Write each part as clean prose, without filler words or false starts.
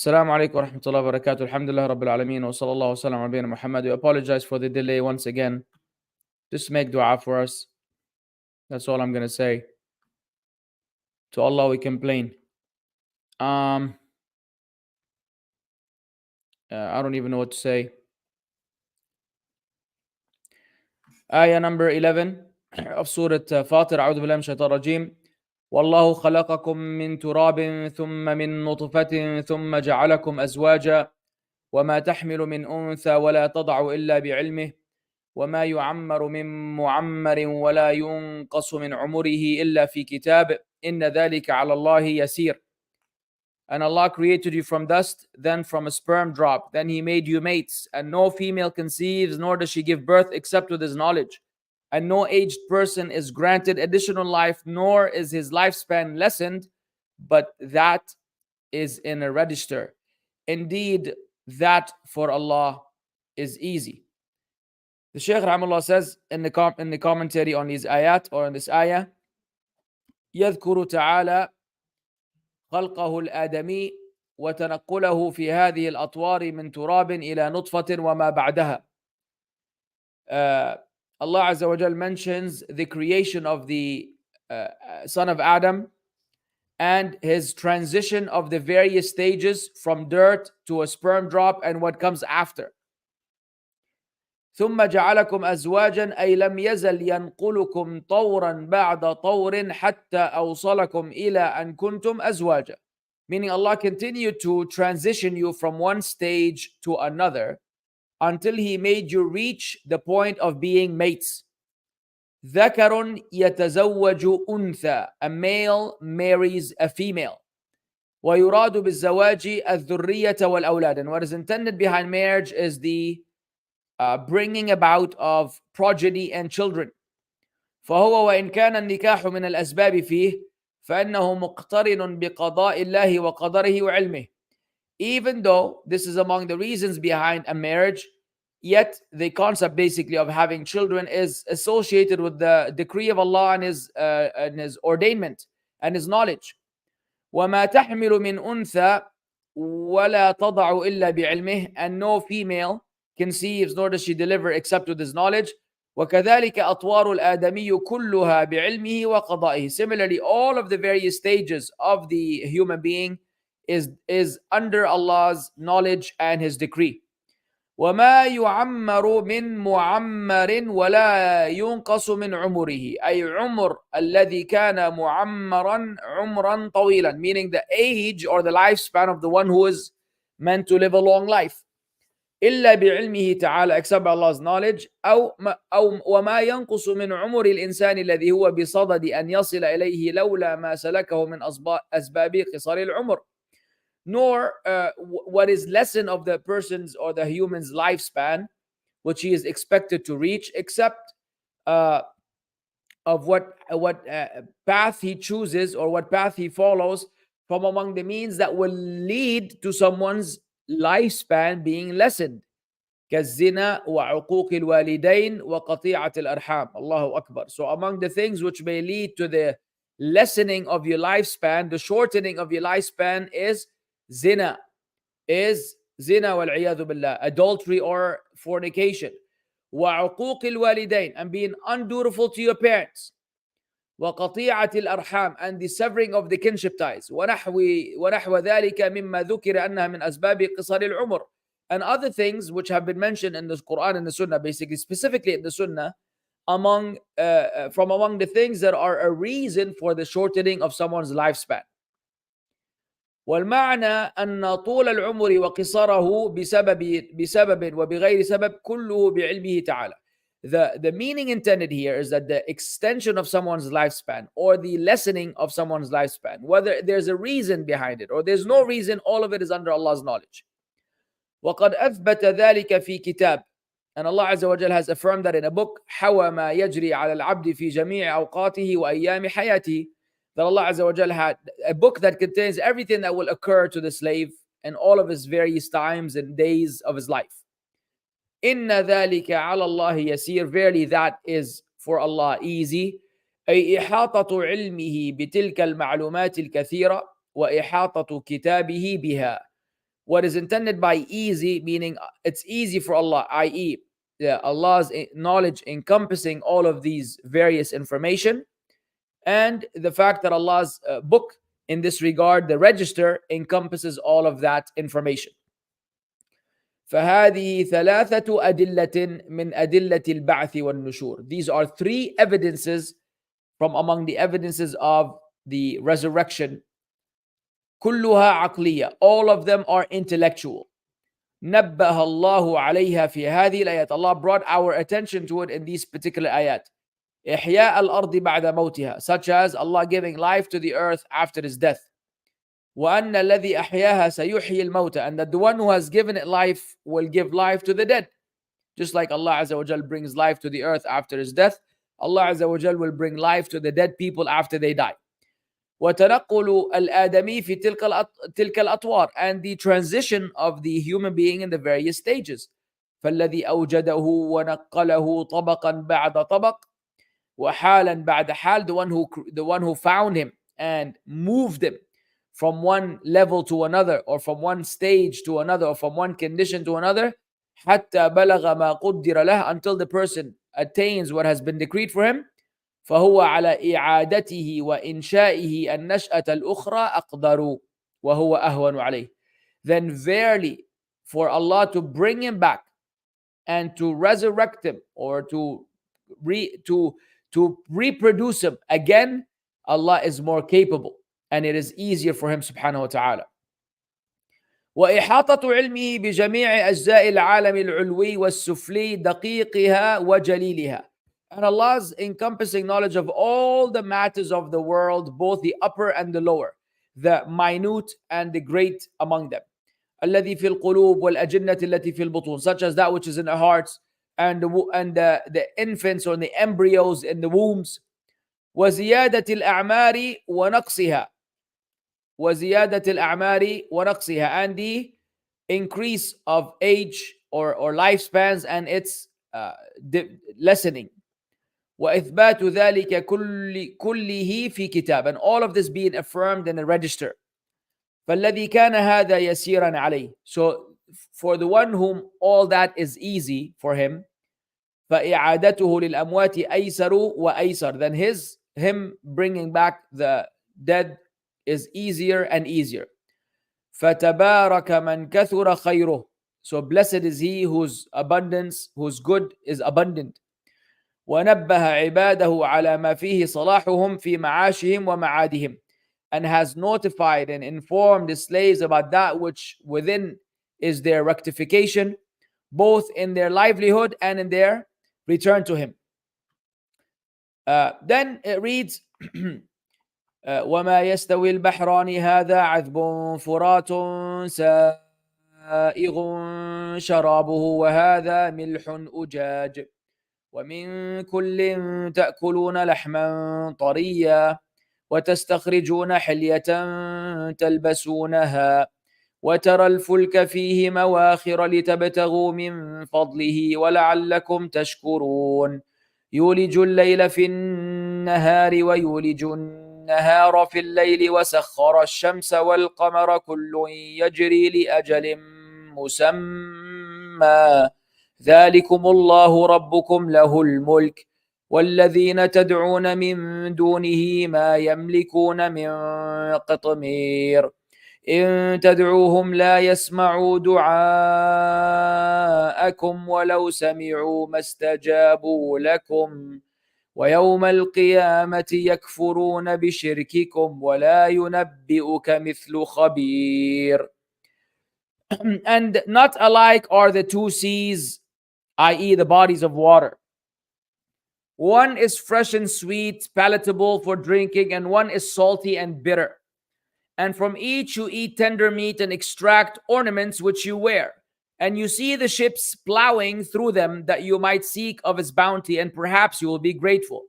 Assalamu alaikum wa rahmatullahi wa barakatuh. Alhamdulillah Rabbil Alameen wa sallallahu wa sallam ala nabiyyina Muhammad. We apologize for the delay once again. Just make dua for us. That's all I'm going to say. To Allah we complain. I don't even know what to say. Ayah number 11 of Surah Faatir. A'udhu billahi min shaitan rajim. والله خلقكم من تراب ثم من نطفة ثم جعلكم أزواجا وما تحمل من أنثى ولا تضع إلا بعلمه وما يعمر من معمر ولا ينقص من عمره إلا في كتاب إن ذلك على الله يسير. And Allah created you from dust, then from a sperm drop. Then He made you mates. And no female conceives, nor does she give birth except with His knowledge. And no aged person is granted additional life, nor is his lifespan lessened, but that is in a register. Indeed, that for Allah is easy. The Shaykh Rahimahullah says in the commentary on these ayat, or on this ayah, يذكر تعالى خلقه الآدمي وتنقله في هذه الأطوار من تراب إلى نطفة وما بعدها. Allah Azza wa Jal mentions the creation of the son of Adam and his transition of the various stages from dirt to a sperm drop and what comes after. ثم جعلكم أزواجا أي لم يزل ينقلكم طورا بعد طور حتى أوصلكم إلى أن كنتم أزواجا. Meaning Allah continued to transition you from one stage to another until He made you reach the point of being mates. ذكر يتزوج أنثى. A male marries a female. ويراد بالزواج الذرية والأولاد. And what is intended behind marriage is the bringing about of progeny and children. فهو وإن كان النكاح من الأسباب فيه فإنه مقترن بقضاء الله وقدره وعلمه. Even though this is among the reasons behind a marriage, yet the concept basically of having children is associated with the decree of Allah and His ordainment and His knowledge. وما تحمل من أنثى ولا تضع إلا بعلمه. And no female conceives nor does she deliver except with His knowledge. وكذلك أطوار الآدمي كلها بعلمه وقضائه. Similarly, all of the various stages of the human being is under Allah's knowledge and His decree. وما يعمر من معمر ولا ينقص من عمره. أي عمر الذي كان معمرا عمرا طويلا. Meaning the age or the lifespan of the one who is meant to live a long life. إلا بعلمه تعالى, except by Allah's knowledge. أو وما ينقص من عمر الإنسان الذي هو بصدد أن يصل إليه لولا ما سلكه من أسباب قصر العمر. Nor what is lessened of the person's or the human's lifespan, which he is expected to reach, except of what path he chooses or what path he follows from among the means that will lead to someone's lifespan being lessened. كالزنا وعقوق الوالدين وقطيعة الأرحام. Allahu Akbar. So among the things which may lead to the lessening of your lifespan, the shortening of your lifespan is zina والعياذ بالله, adultery or fornication. وعقوق الوالدين, and being undutiful to your parents. وقطيعة الأرحام, and the severing of the kinship ties. ونحو ذلك مما ذكر أنها من أسباب قصر العمر. And other things which have been mentioned in the Quran and the Sunnah, basically specifically in the Sunnah, from among the things that are a reason for the shortening of someone's lifespan. والمعنى أن طول العمر وقصره بسبب وبغير سبب كله بعلمه تعالى. The meaning intended here is that the extension of someone's lifespan or the lessening of someone's lifespan, whether there's a reason behind it or there's no reason, all of it is under Allah's knowledge. وقد أثبت ذلك في كتاب. And Allah Azza wa Jal has affirmed that in a book. حوى ما يجري على العبد في جميع أوقاته وأيام حياته. That Allah Azza wa Jal had a book that contains everything that will occur to the slave in all of his various times and days of his life. إِنَّ ذَلِكَ عَلَى اللَّهِ يَسِيرٌ. Verily that is for Allah easy. أي إحاطة علمه بتلك المعلومات الكثيرة وإحاطة كتابه بها. What is intended by easy, meaning it's easy for Allah, i.e., Allah's knowledge encompassing all of these various information, and the fact that Allah's book in this regard, the register, encompasses all of that information. فهذه ثلاثة أدلة من أدلة البعث والنشور. These are three evidences from among the evidences of the resurrection. كلها عقلية. All of them are intellectual. نبه الله عليها في هذه الآيات. Allah brought our attention to it in these particular ayat. إحياء الأرض بعد موتها, such as Allah giving life to the earth after its death. وأن الذي أحياها سيحيي الموتى, and that the one who has given it life will give life to the dead. Just like Allah Azza wa Jal brings life to the earth after his death, Allah Azza wa Jal will bring life to the dead people after they die. وتنقل الآدمي في تلك الأطوار, and the transition of the human being in the various stages. فالذي أوجده ونقله طبقا بعد طبق وحالا بعد حال, the one who found him and moved him from one level to another, or from one stage to another, or from one condition to another, حتى بلغ ما قدر له, until the person attains what has been decreed for him. فهو على إعادته وإنشائه النشأة الأخرى أقدر وهو أهون عليه. Then verily, for Allah to bring him back and to resurrect him, or to reproduce him again, Allah is more capable, and it is easier for him subhanahu wa ta'ala. وإحاطة علمه بجميع أجزاء العالم العلوي والسفلي دقيقها وجليلها. And Allah's encompassing knowledge of all the matters of the world, both the upper and the lower, the minute and the great among them. الذي في القلوب والأجنة التي في البطون, such as that which is in the hearts and the infants or the embryos in the wombs. وزيادة الأعمار ونقصها. وزيادة الأعمار ونقصها, and the increase of age or lifespans and its lessening. وإثبات ذلك كله في كتاب, and all of this being affirmed in a register. فالذي كان هذا يسيرا عليه, so for the one whom all that is easy for him, فإعادته للأموات أيسر وأيسر, then him bringing back the dead is easier and easier. فَتَبَارَكَ مَنْ كَثُرَ خَيْرُهُ, so blessed is he whose abundance, whose good is abundant. وَنَبَّهَ عِبَادَهُ عَلَى مَا فِيهِ صَلَاحُهُمْ فِي مَعَاشِهِمْ وَمَعَادِهِمْ, and has notified and informed the slaves about that which within is their rectification, both in their livelihood and in their return to him. Then it reads, وما يستوي البحران هذا عذب فرات سائغ شرابه وهذا ملح أجاج ومن كل تأكلون لحما طريا وتستخرجون حلية تلبسونها وترى الفلك فيه مواخر لتبتغوا من فضله ولعلكم تشكرون يولج الليل في النهار ويولج النهار في الليل وسخر الشمس والقمر كل يجري لأجل مسمى ذلكم الله ربكم له الملك والذين تدعون من دونه ما يملكون من قطمير إن تدعوهم لا يسمعوا دعاءكم ولو سمعوا ما استجابوا لكم ويوم القيامة يكفرون بشرككم ولا ينبئك مثل خبير. And not alike are the two seas, i.e. the bodies of water. One is fresh and sweet, palatable for drinking, and one is salty and bitter. And from each you eat tender meat and extract ornaments which you wear. And you see the ships plowing through them that you might seek of his bounty, and perhaps you will be grateful.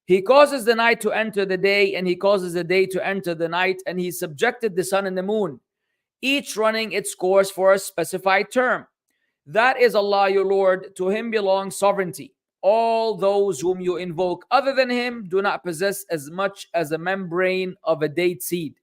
He causes the night to enter the day, and he causes the day to enter the night, and he subjected the sun and the moon, each running its course for a specified term. That is Allah your Lord, to him belongs sovereignty. All those whom you invoke other than him do not possess as much as a membrane of a date seed.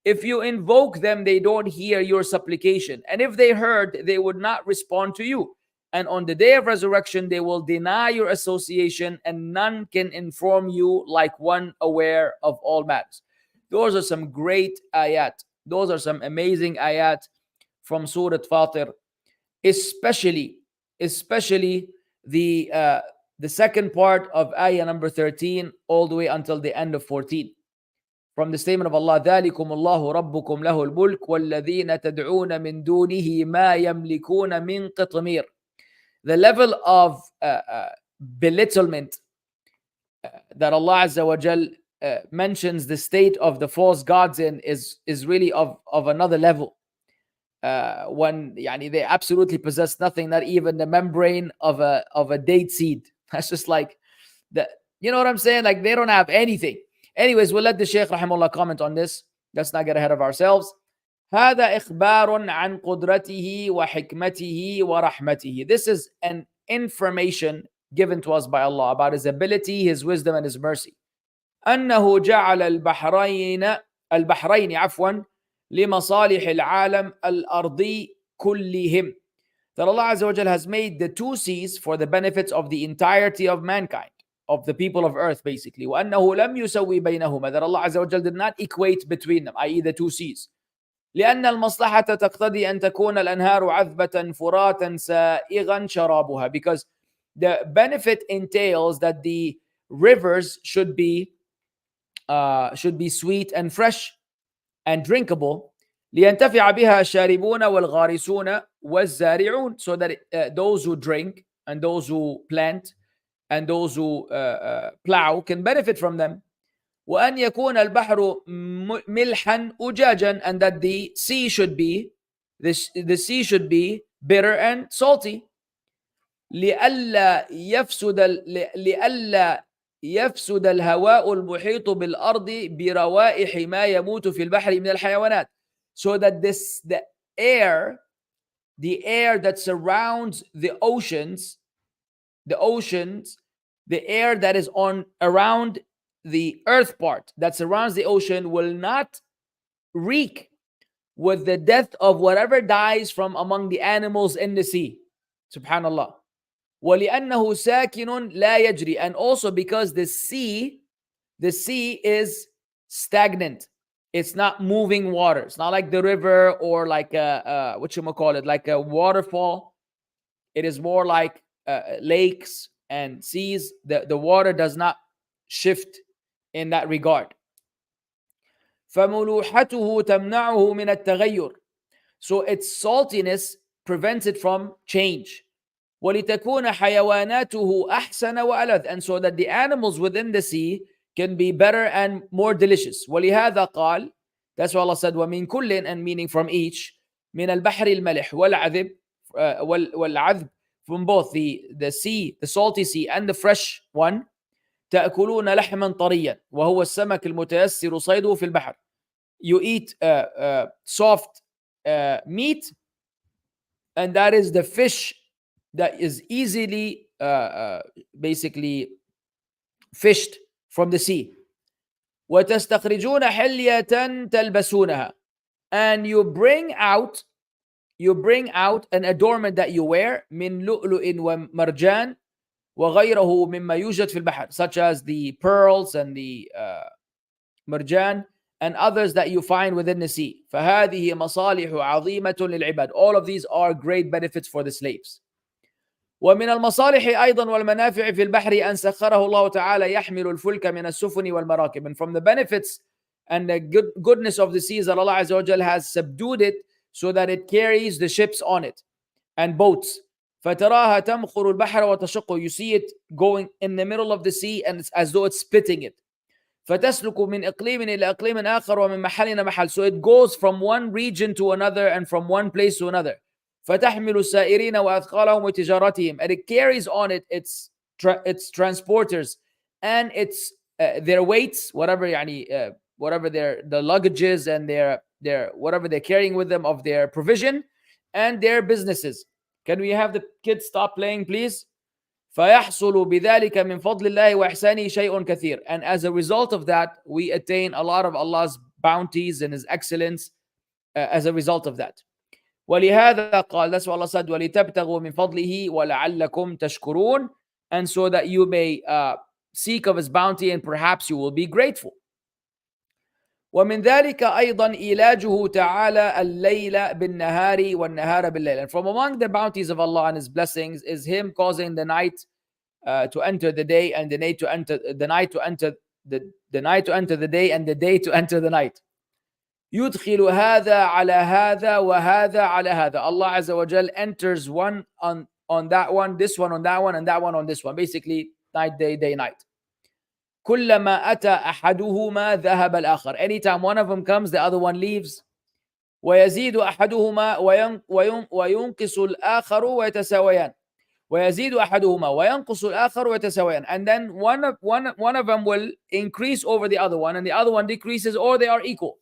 If you invoke them, they don't hear your supplication. And if they heard, they would not respond to you. And on the day of resurrection, they will deny your association, and none can inform you like one aware of all matters. Those are some great ayat. Those are some amazing ayat from Surah Faatir, especially the second part of ayah number 13 all the way until the end of 14. From the statement of Allah, ذَلِكُمُ اللَّهُ رَبُّكُمْ لَهُ الْمُلْكُ وَالَّذِينَ تَدْعُونَ مِن دُونِهِ مَا يَمْلِكُونَ مِن قِطْمِيرٍ. The level of belittlement that Allah Azza wa Jal mentions the state of the false gods in is really of another level. When they absolutely possess nothing, not even the membrane of a date seed. That's just like the, you know what I'm saying? Like they don't have anything. Anyways, we'll let the Shaykh rahimahullah comment on this. Let's not get ahead of ourselves. هذا إخبار عن قدرته وحكمته ورحمته. This is an information given to us by Allah about His ability, His wisdom, and His mercy. أنه جعل البحرين عفوا لمصالح العالم الأرضي كلهم. That Allah Azza wa Jal has made the two seas for the benefits of the entirety of mankind, of the people of earth basically. وأنه لم يسوي بينهما. That Allah Azza wa Jal did not equate between them, i.e. the two seas. لأن المصلحة تقتضي أن تكون الأنهار عذبة فراتا سائغا شرابها. Because the benefit entails that the rivers should be sweet and fresh and drinkable. لينتفع بها الشاربون والغارسون والزارعون. So that those who drink and those who plant and those who plow can benefit from them. وأن يكون البحر ملحا أجاجا. And that the sea should be bitter and salty. لئلا يفسد الهواء المحيط بالأرض بروائح ما يموت في البحر من الحيوانات. So that the air that surrounds the oceans, the air that is around the earth part that surrounds the ocean will not reek with the death of whatever dies from among the animals in the sea. Subhanallah. وَلِأَنَّهُ سَاكِنٌ لَا يَجْرِي. And also because the sea is stagnant. It's not moving water. It's not like the river or like like a waterfall. It is more like lakes and seas. The water does not shift in that regard. فَمُلُوحَتُهُ تَمْنَعُهُ مِنَ التَّغَيُّرِ. So its saltiness prevents it from change. وَلِتَكُونَ حَيَوَانَاتُهُ أَحْسَنَ وَأَلَذ. And so that the animals within the sea can be better and more delicious. وَلِهَذَا قال. That's why Allah said وَمِن كُلٍّ, and meaning from each. مِنَ الْبَحْرِ الْمَلِحِ وَالْعَذْبِ. From both the sea, the salty sea, and the fresh one. تأكلون لحما طريا وهو السمك المتيسر صيده في البحر. You eat soft meat, and that is the fish that is easily basically fished from the sea. وتستخرجون حلية تلبسونها. And you bring out an adornment that you wear من لؤلؤ ومرجان وغيره مما يوجد في البحر, such as the pearls and the marjan and others that you find within the sea. فهذه مصالح عظيمة للعباد. All of these are great benefits for the slaves. ومن المصالح أيضا والمنافع في البحر أن سخره الله تعالى يحمل الفلك من السفن والمراكب. And from the benefits and the goodness of the seas that Allah Azza wa Jal has subdued it so that it carries the ships on it and boats. فتراها تمخر البحر وتشقه. You see it going in the middle of the sea and it's as though it's spitting it. فتسلك من إقليم إلى إقليم آخر ومن محل إلى محل. So it goes from one region to another and from one place to another. فتحمل السائرين وأثقالهم وتجارتهم. And it carries on it its transporters and its their weights, whatever the luggages and their whatever they're carrying with them of their provision and their businesses. Can we have the kids stop playing, please? فَيَحْصُلُ بِذَلِكَ مِنْ فَضْلِ اللَّهِ وَإِحْسَانِهِ شَيْءٌ كَثِيرٌ. And as a result of that, we attain a lot of Allah's bounties and His excellence as a result of that. ولهذا قال, that's what Allah said, وَلِتَبْتَغُوا مِنْ فَضْلِهِ وَلَعَلَّكُمْ تَشْكُرُونَ, and so that you may seek of His bounty and perhaps you will be grateful. ومن ذلك أيضا إيلاجه تعالى الليل بالنهار والنهار بالليل. And from among the bounties of Allah and His blessings is Him causing the night to enter the day and the night to enter the night to enter the night to enter the day and the day to enter the night. يدخل هذا على هذا وهذا على هذا. Allah Azza wa Jal enters one on that one, this one on that one, and that one on this one. Basically, night, day, day, night. كلما أتى أحدهما ذهب الآخر. Anytime one of them comes, the other one leaves. ويزيد أحدهما وينقص الآخر ويتساويان. ويزيد أحدهما وينقص الآخر ويتساويان. And then one of them will increase over the other one, and the other one decreases, or they are equal.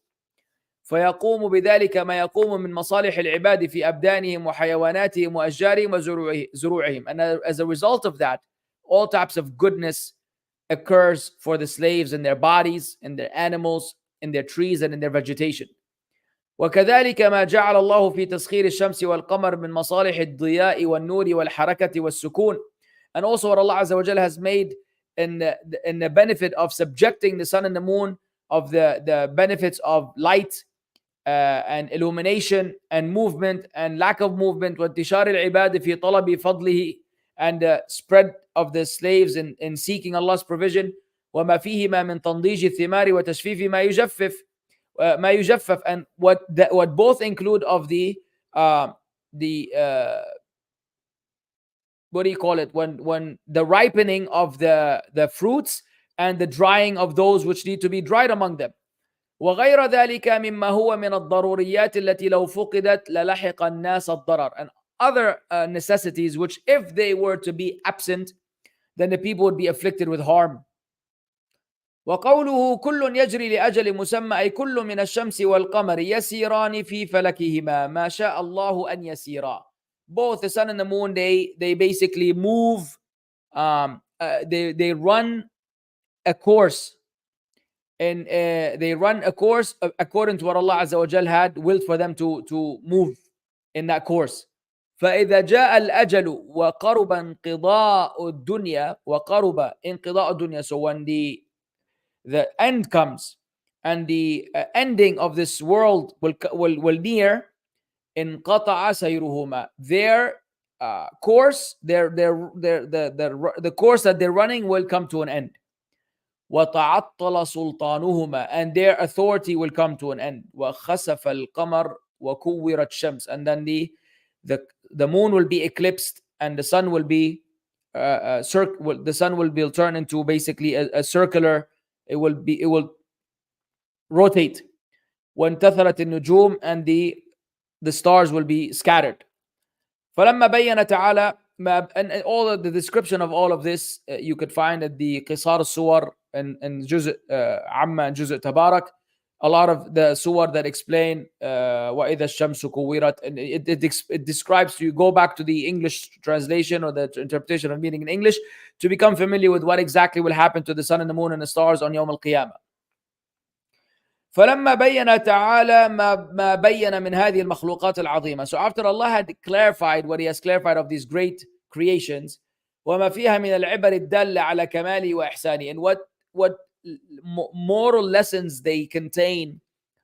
فيقوم بذلك ما يقوم من مصالح العباد في أبدانهم وحيواناتهم وأشجارهم وزروعهم. And as a result of that, all types of goodness occurs for the slaves in their bodies, in their animals, in their trees, and in their vegetation. وكذلك ما جعل الله في تسخير الشمس والقمر من مصالح الضياء والنور والحركة والسكون. And also what Allah Azza wa Jalla has made in the benefit of subjecting the sun and the moon, of the benefits of light and illumination and movement and lack of movement. وانتشار العباد في طلب فضله, and the spread of the slaves in seeking Allah's provision. وما فيهما من تنضيج الثمار وتجفيف ما يجفف, and what both include of the what do you call it, when the ripening of the fruits and the drying of those which need to be dried among them. وغير ذلك مما هو من الضروريات التي لو فقدت للحق الناس الضرر, and other necessities which if they were to be absent, then the people would be afflicted with harm. وقوله كل يجري لأجل مسمى, أي كل من الشمس والقمر يسيران في فلكهما ما شاء الله أن يسيرا. Both the sun and the moon, they basically move, they run a course, and they run a course according to what Allah Azza wa Jal had willed for them to move in that course. فإذا جاء الأجل وقرب انقضاء الدنيا وقرب انقضاء الدنيا, so when the end comes and the ending of this world will near, انقطع سيرهما, their course, the course that they're running will come to an end. وتعطل سلطانهما, and their authority will come to an end. وخسف القمر وكورت الشمس, and then the moon will be eclipsed and the sun will be the sun will be turned into basically a circular, it will rotate. وانتثرت النجوم, and the stars will be scattered. فلما بين تعالى and all of the description of all of this you could find at the قصار السور and جزء عامة and جزء تبارك, a lot of the surah that explain وَإِذَا الشَّمْسُ كُوِّرَتْ, and it describes to you, go back to the English translation or the interpretation of meaning in English to become familiar with what exactly will happen to the sun and the moon and the stars on يوم القيامة. فلما بين تعالى ما بين من هذه المخلوقات العظيمة, so after Allah had clarified what He has clarified of these great creations, وما فيها من العبر الدالة على كماله وإحسانه, and what moral lessons they contain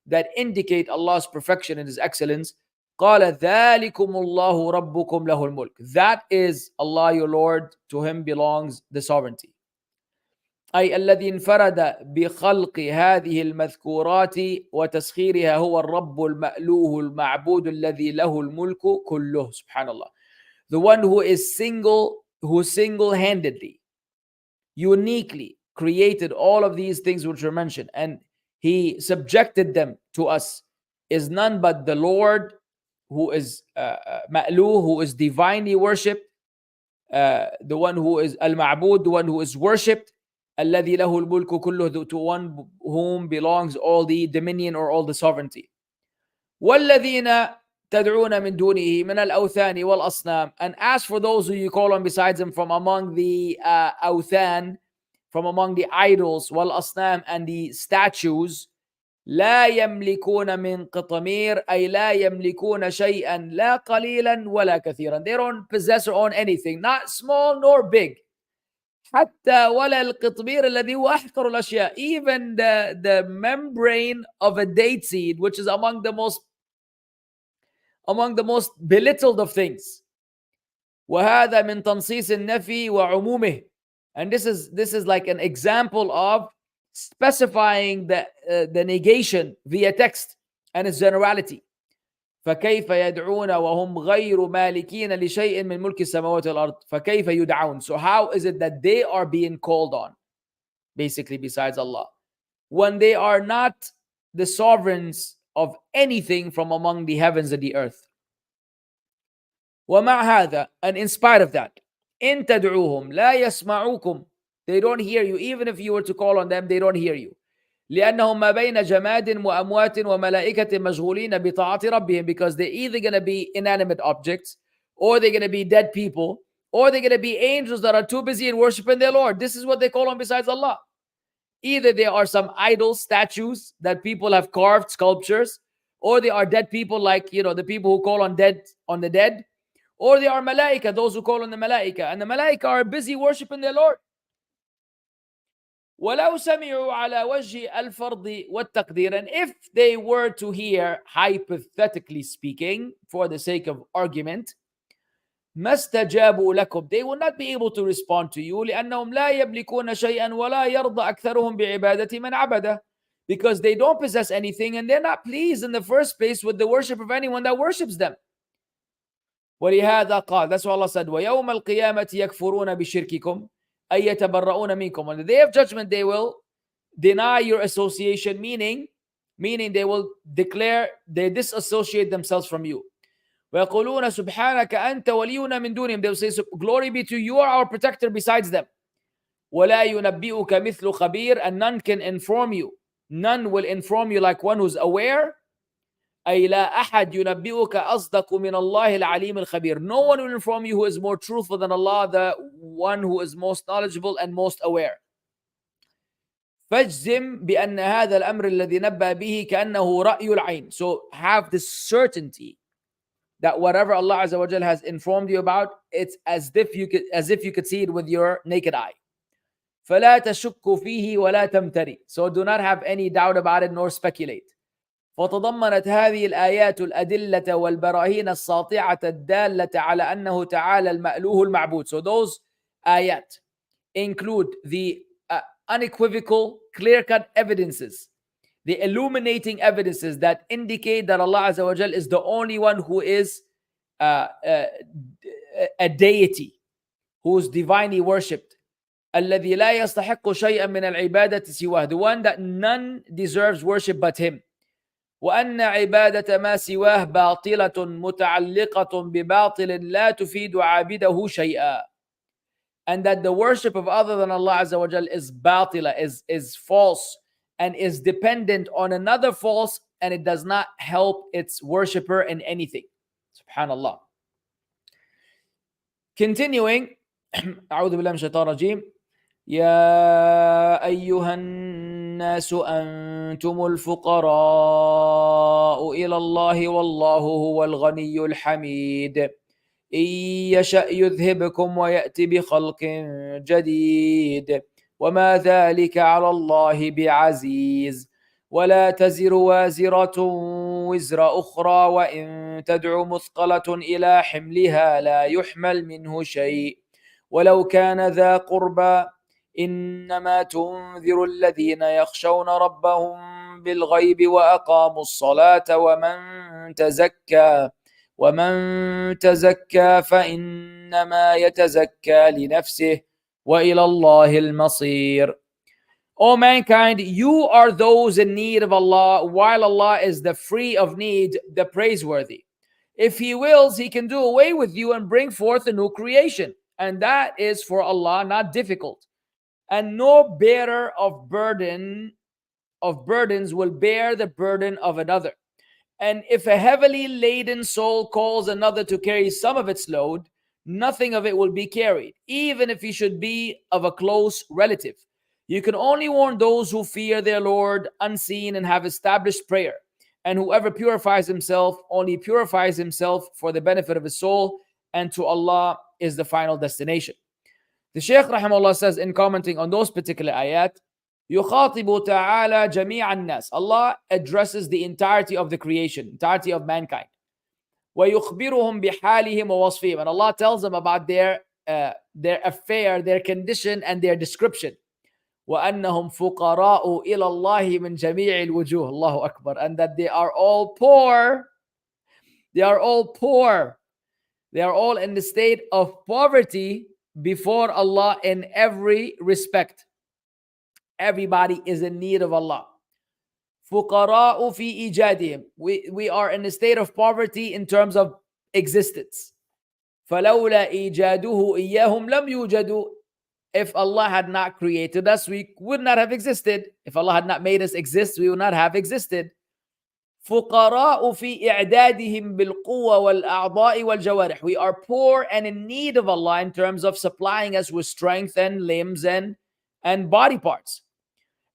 that indicate Allah's perfection and His excellence. قال ذلكم الله ربكم له الملك, that is Allah your Lord, to Him belongs the sovereignty. أي الذي انفرد بخلق هذه المذكورات وتسخيرها هو الرب المألوه المعبود الذي له الملك كله. Subhanallah, the one who single-handedly, uniquely created all of these things which were mentioned, and He subjected them to us, is none but the Lord who is ma'luh, who is divinely worshipped, the one who is al-ma'bud, the one who is worshipped, الذي له الملك كله, to one whom belongs all the dominion or all the sovereignty. والذين تدعون من دونه من الأوثان والأصنام, and as for those who you call on besides Him from among the أوثان, from among the idols, والأصنام, and the statues, لا يملكون من قطمير أي لا يملكون شيئا لا قليلا ولا كثيرا. They don't possess or own anything, not small nor big. حتى ولا القطمير الذي هو أحقر الأشياء. Even the membrane of a date seed, which is among the most belittled of things. وهذا من تنصيص النفي وعمومه. And this is like an example of specifying the negation via text and its generality. فكيف يدعون وهم غير مالكين لشيء من ملك السماوات والأرض. فكيف يدعون. So how is it that they are being called on, basically, besides Allah, when they are not the sovereigns of anything from among the heavens and the earth? ومع هذا, and in spite of that, إن تدعوهم لا يسمعوكم. They don't hear you. Even if you were to call on them, they don't hear you. لأنهم ما بين جماد وأموات وملائكة مشغولين بطاعة ربهم. Because they're either going to be inanimate objects, or they're going to be dead people, or they're going to be angels that are too busy in worshiping their Lord. This is what they call on besides Allah. Either they are some idol statues that people have carved, sculptures, or they are dead people, like, the people who call on the dead, or they are malaika, those who call on the malaika, and the malaika are busy worshiping their Lord. وَلَوْ سَمِعُوا عَلَى وَجْهِ الْفَرْضِ وَالتَّقْدِيرِ. And if they were to hear, hypothetically speaking, for the sake of argument, مَا اسْتَجَابُوا لَكُمْ. They will not be able to respond to you. لأنهم لا يملكون شيئا ولا يرضى أكثرهم بعبادة من عبده. Because they don't possess anything, and they're not pleased in the first place with the worship of anyone that worships them. ولهذا قال, that's what Allah said, وَيَوْمَ الْقِيَامَةِ يَكْفُرُونَ بِشِرْكِكُمْ أَيْ يَتَبَرَّؤُونَ مِنْكُمْ. On the day of judgment, they will deny your association, meaning they will declare they disassociate themselves from you. وَيَقُولُونَ سُبْحَانَكَ أَنْتَ وَلِيُّنَا مِنْ دُونِهِمْ. They will say, glory be to you, are our protector besides them. وَلَا يُنَبِّئُكَ مِثْلُ خَبِيرٍ. And none can inform you. None will inform you like one who's aware. أي لا أحد ينبئك أصدق من الله العليم الخبير. No one will inform you who is more truthful than Allah, the one who is most knowledgeable and most aware. فاجزم بأن هذا الأمر الذي نبأ به كأنه رأي العين. So have the certainty that whatever Allah Azza wa Jal has informed you about, it's as if you could see it with your naked eye. فلا تشك فيه ولا تمتري. So do not have any doubt about it nor speculate. فتضمنت هذه الآيات الأدلة والبراهين الساطعة الدالة على أنه تعالى المألوه المعبود. So those ayat include the unequivocal, clear-cut evidences, the illuminating evidences that indicate that Allah Azza wa Jal is the only one who is a deity, who is divinely worshipped. الذي لا يستحق شيئا من العبادة سواه. The one that none deserves worship but him. وأن عبادة ما سواه باطلة متعلقة بباطل لا تفيد عابده شيئا. And that the worship of other than Allah Azza wa Jal is batila, is false, and is dependent on another false, and it does not help its worshipper in anything. Subhanallah. Continuing, أعوذ بالله من الشيطان الرجيم. يا أيها الناس أنتم الفقراء إلى الله والله هو الغني الحميد. إن يشأ يذهبكم ويأتي بخلق جديد وما ذلك على الله بعزيز. ولا تزر وازرة وزر أخرى وإن تدع مثقلة إلى حملها لا يحمل منه شيء ولو كان ذا قربى. إنما تنذر الذين يخشون ربهم بالغيب وأقاموا الصلاة ومن تزكى فإنما يتزكى لنفسه وإلى الله المصير. O mankind, you are those in need of Allah, while Allah is the free of need, the praiseworthy. If He wills, He can do away with you and bring forth a new creation. And that is for Allah not difficult. And no bearer of burdens will bear the burden of another. And if a heavily laden soul calls another to carry some of its load, nothing of it will be carried, even if he should be of a close relative. You can only warn those who fear their Lord unseen and have established prayer. And whoever purifies himself only purifies himself for the benefit of his soul, and to Allah is the final destination. The Shaykh rahimahullah says in commenting on those particular ayat, يخاطب تعالى جميع الناس. Allah addresses the entirety of the creation, entirety of mankind. ويخبرهم بحالهم ووصفهم. And Allah tells them about their affair, their condition, and their description. وأنهم فقراء إلى الله من جميع الوجوه. الله أكبر. And that they are all poor. They are all poor. They are all in the state of poverty before Allah in every respect. Everybody is in need of Allah. فقراء في إيجادهم. We are in a state of poverty in terms of existence. فلولا إيجاده إياهم لم يوجدوا. If Allah had not created us, we would not have existed. If Allah had not made us exist, we would not have existed. فقراء في إعدادهم بالقوة والأعضاء والجوارح. We are poor and in need of Allah in terms of supplying us with strength and limbs and body parts.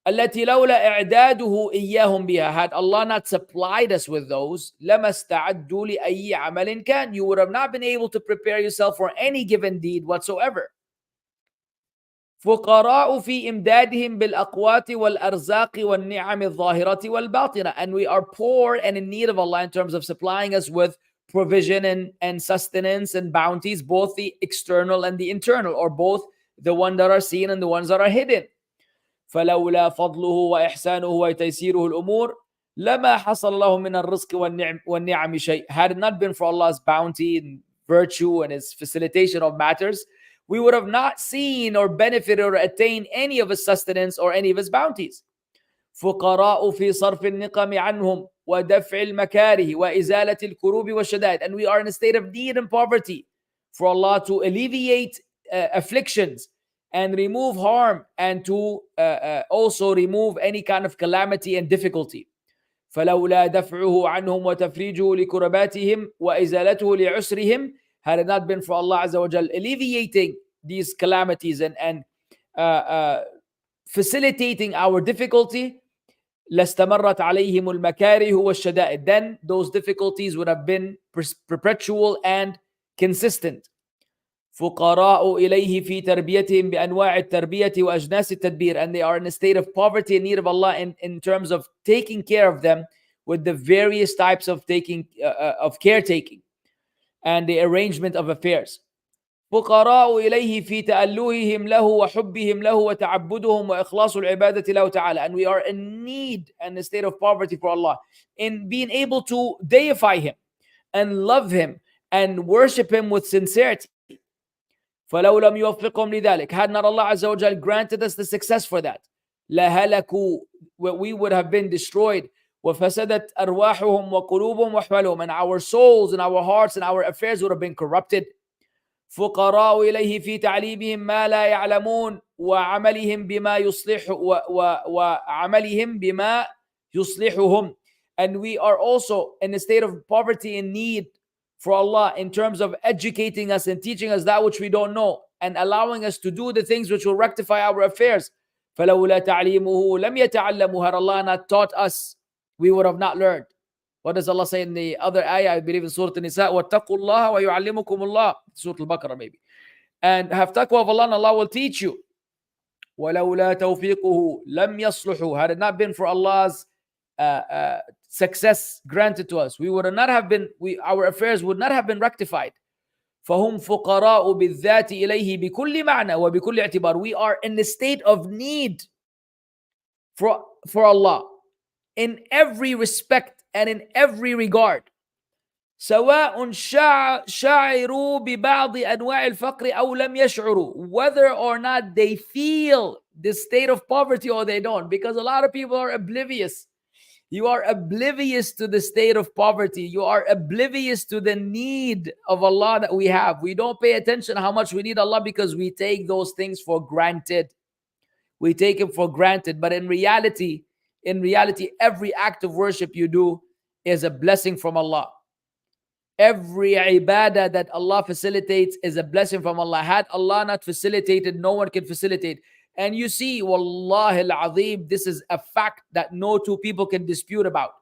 التي لولا إعداده إياهم بها. Had Allah not supplied us with those, لما استعدوا لأي عمل كان. You would have not been able to prepare yourself for any given deed whatsoever. فقراء في إمدادهم بالأقوات والأرزاق والنعم الظاهرة والباطنة. And we are poor and in need of Allah in terms of supplying us with provision and sustenance and bounties, both the external and the internal, or both the ones that are seen and the ones that are hidden. فلولا فضله وإحسانه وتيسيره الأمور لما حصل له من الرزق والنعم شيء. Had it not been for Allah's bounty and virtue and His facilitation of matters, we would have not seen or benefited or attained any of His sustenance or any of His bounties. فقراء في صرف النقم عنهم ودفع المكاره وإزالة الكروب والشدائد. And we are in a state of need and poverty for Allah to alleviate afflictions and remove harm, and to also remove any kind of calamity and difficulty. فلولا دفعه عنهم وتفريجه لكرباتهم وإزالته لعسرهم. Had it not been for Allah Azza wa Jal alleviating these calamities and facilitating our difficulty, لاستمرت عليهم المكاره والشدائد. Then those difficulties would have been perpetual and consistent. فقراء إليه في تربيتهم بأنواع التربية وأجناس التدبير. And they are in a state of poverty and need of Allah in terms of taking care of them with the various types of caretaking and the arrangement of affairs. فقراء إليه في تألههم له وحبهم له وتعبدهم وإخلاص العبادة له تعالى. And we are in need and a state of poverty for Allah in being able to deify Him and love Him and worship Him with sincerity. فلو لم يوفقهم لذلك. Had not Allah Azza wa Jal granted us the success for that, لهلكوا, we would have been destroyed. وفسدت أرواحهم وقلوبهم وأحوالهم. And our souls and our hearts and our affairs would have been corrupted. فقراء إليه في تعليمهم ما لا يعلمون وعملهم بما يصلحهم. And we are also in a state of poverty and need for Allah in terms of educating us and teaching us that which we don't know and allowing us to do the things which will rectify our affairs. فلولا تعليمه لم يتعلموا. Had Allah not taught us, we would have not learned. What does Allah say in the other ayah? I believe in Surah An-Nisa, وَاتَّقُوا اللَّهَ وَيُعَلِّمُكُمُ اللَّهُ. Surah Al-Baqarah maybe. And have taqwa of Allah and Allah will teach you. وَلَوْلَا تَوْفِيقُهُ لَمْ يَصْلُحُوا. Had it not been for Allah's success granted to us, we would not have been, our affairs would not have been rectified. فَهُمْ فُقَرَاءُ بِالذَّاتِ إِلَيْهِ بِكُلِّ مَعْنَى وَبِكُلِّ اعْتِبَارٍ. We are in the state of need for Allah in every respect and in every regard. سواء شعروا ببعض أنواع الفقر أو لم يشعروا. Whether or not they feel the state of poverty or they don't, because a lot of people are oblivious. You are oblivious to the state of poverty. You are oblivious to the need of Allah that we have. We don't pay attention how much we need Allah because we take those things for granted. We take them for granted. But in reality, every act of worship you do is a blessing from Allah. Every ibadah that Allah facilitates is a blessing from Allah. Had Allah not facilitated, no one can facilitate. And you see, wallahi al-azim, this is a fact that no two people can dispute about.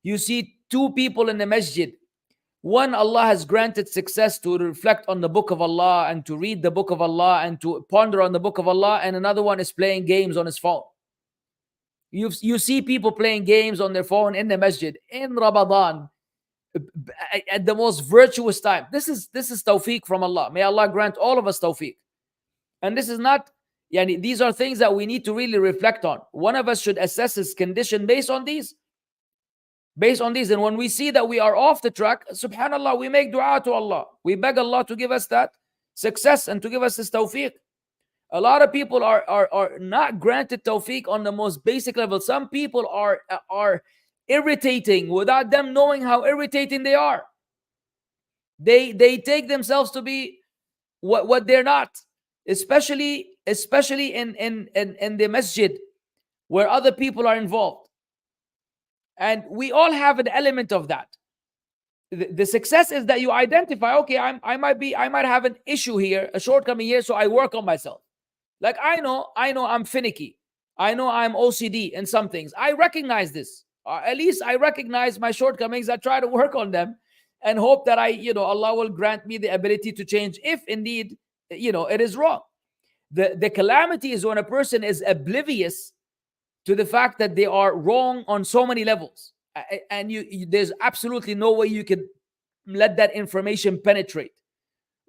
You see two people in the masjid. One, Allah has granted success to reflect on the book of Allah and to read the book of Allah and to ponder on the book of Allah, and another one is playing games on his phone. You see people playing games on their phone in the masjid in Ramadan at the most virtuous time. This is tawfiq from Allah. May Allah grant all of us tawfiq. And this is not, yani, these are things that we need to really reflect on. One of us should assess his condition based on these. And when we see that we are off the track, subhanallah, we make dua to Allah. We beg Allah to give us that success and to give us this tawfiq. A lot of people are not granted tawfiq on the most basic level. Some people are irritating without them knowing how irritating they are. They take themselves to be what they're not, especially in the masjid where other people are involved. And we all have an element of that. The success is that you identify, okay, I might have an issue here, a shortcoming here, so I work on myself. Like I know I'm finicky. I know I'm OCD in some things. I recognize this. At least I recognize my shortcomings. I try to work on them and hope that Allah will grant me the ability to change if indeed, it is wrong. The calamity is when a person is oblivious to the fact that they are wrong on so many levels. And there's absolutely no way you can let that information penetrate.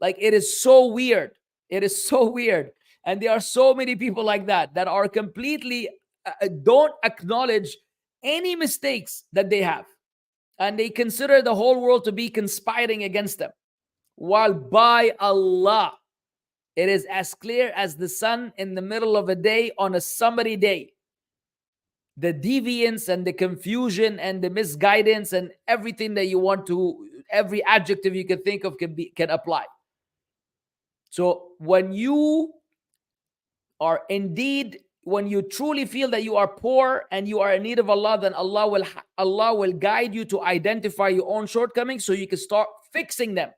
Like, it is so weird. It is so weird. And there are so many people like that are completely don't acknowledge any mistakes that they have. And they consider the whole world to be conspiring against them. While by Allah, it is as clear as the sun in the middle of a day on a summery day. The deviance and the confusion and the misguidance and everything that you want to, every adjective you can think of can apply. So when you truly feel that you are poor and you are in need of Allah, then Allah will guide you to identify your own shortcomings so you can start fixing them.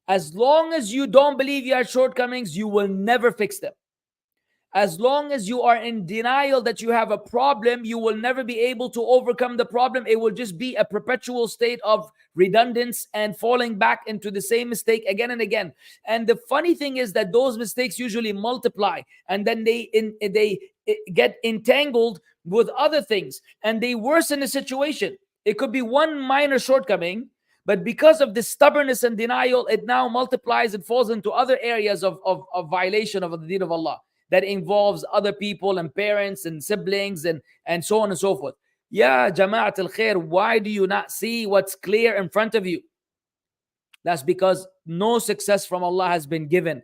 As long as you don't believe you have shortcomings, you will never fix them. As long as you are in denial that you have a problem, you will never be able to overcome the problem. It will just be a perpetual state of redundance and falling back into the same mistake again and again. And the funny thing is that those mistakes usually multiply, and then they get entangled with other things, and they worsen the situation. It could be one minor shortcoming, but because of the stubbornness and denial, it now multiplies and falls into other areas of violation of the deen of Allah. That involves other people and parents and siblings and so on and so forth. Ya Jama'at al-Khair, why do you not see what's clear in front of you? That's because no success from Allah has been given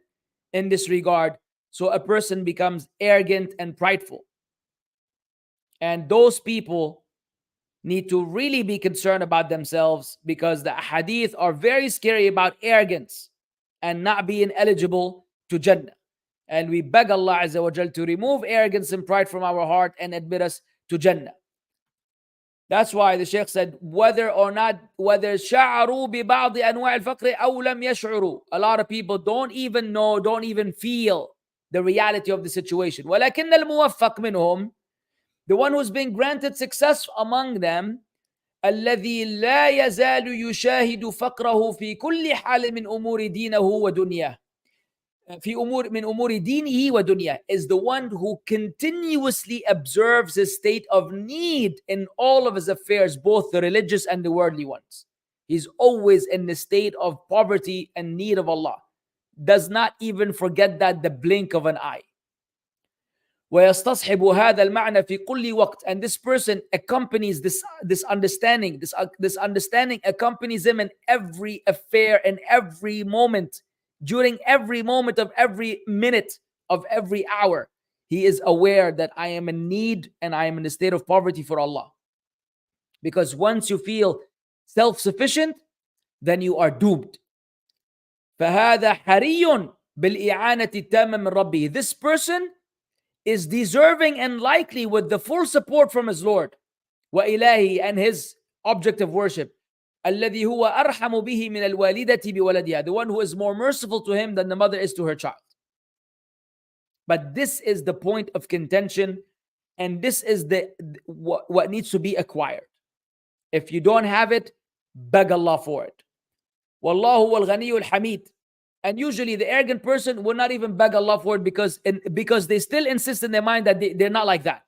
in this regard. So a person becomes arrogant and prideful. And those people need to really be concerned about themselves, because the hadith are very scary about arrogance and not being eligible to Jannah. And we beg Allah Azza wa Jal to remove arrogance and pride from our heart and admit us to Jannah. That's why the Shaykh said, whether شعروا ببعض أنواع الفقر أو لم يشعروا. A lot of people don't even know, don't even feel the reality of the situation. ولكن الموفق منهم, the one who's been granted success among them, الذي لا يزال يشاهد فقره في كل حال من أمور دينه ودنياه. من أمور دينه ودنياه, is the one who continuously observes his state of need in all of his affairs, both the religious and the worldly ones. He's always in the state of poverty and need of Allah. Does not even forget that the blink of an eye. ويستصحب هذا المعنى في كل وقت, and this person accompanies this understanding. This understanding accompanies him in every affair, in every moment. During every moment of every minute of every hour, he is aware that I am in need and I am in a state of poverty for Allah. Because once you feel self-sufficient, then you are doomed. فهذا حري بالإعانة التامة من ربه. This person is deserving and likely with the full support from his Lord وإلهه and his object of worship. الذي هو أرحم به من الوالدة بولدها, the one who is more merciful to him than the mother is to her child. But this is the point of contention, and this is what needs to be acquired. If you don't have it, beg Allah for it. Wallahu wal ghaniyul hamid. And usually the arrogant person will not even beg Allah for it because they still insist in their mind that they're not like that.